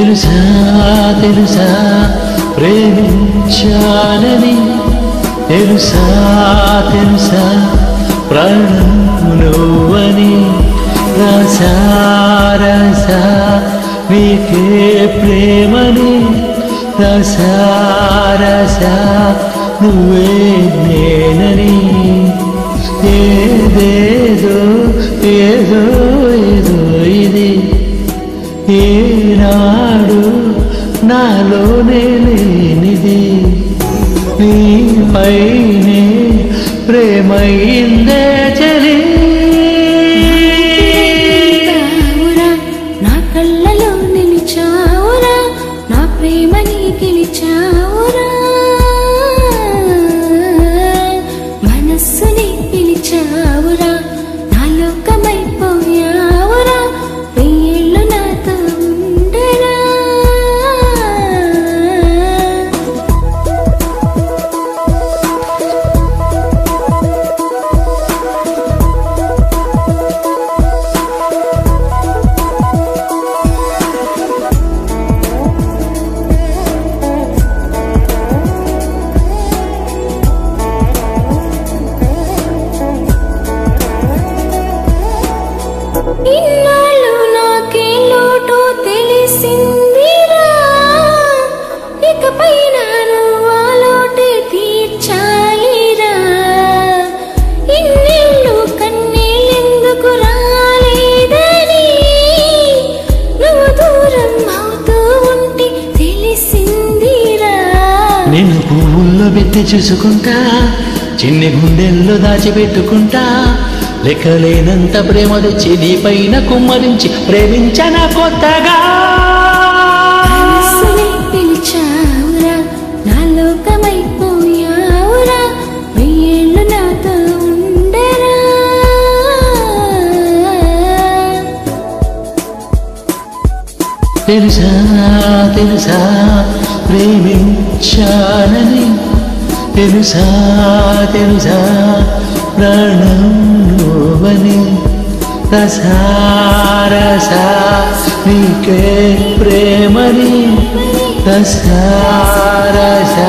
తెలుసా తెలుసా ప్రేమించానని తెలుసా తెలుసా ప్రాణం నువ్వని రాసా రాసా నీకే ప్రేమని రాసా రాసా నువ్వే నేనని ఏదేదో ఏదో ఏదో ఇది ఏనాడు నాలోనే లేనిది నీపైనే ప్రేమైందే చలి నా కళ్ళలో నిలిచావురా నా ప్రేమని గెలిచావురా మనస్సుని పిలిచావురా నా లోకమైపోయావురా వెయ్యేళ్ళు నాతో ఉండరా ఇన్నాళ్ళు నాకే లోటు తెలిసిందిరా ఇకపైన నువ్వు ఆ లోటే తీర్చాలిరా ఇన్నేళ్ళు కన్నీళ్ళెందుకు రాలేదని నువ్వు దూరం అవుతూ ఉంటే తెలిసిందిరా నేను పువ్వుల్లో పెట్టి చూసుకుంటా చిన్ని గుండెల్లో దాచిపెట్టుకుంటా లెక్కలేనంత ప్రేమ తెచ్చి నీ పైన కుమ్మరించి ప్రేమించన కొత్తగా పిలిచావురా నా లోకమైపోయావురా వెయ్యేళ్ళు నాతో ఉండరా తెలుసా తెలుసా ప్రేమించానని తెలుసా తెలుసా ప్రాణం నువ్వని రసా రసా నీకే ప్రేమని రసా రసా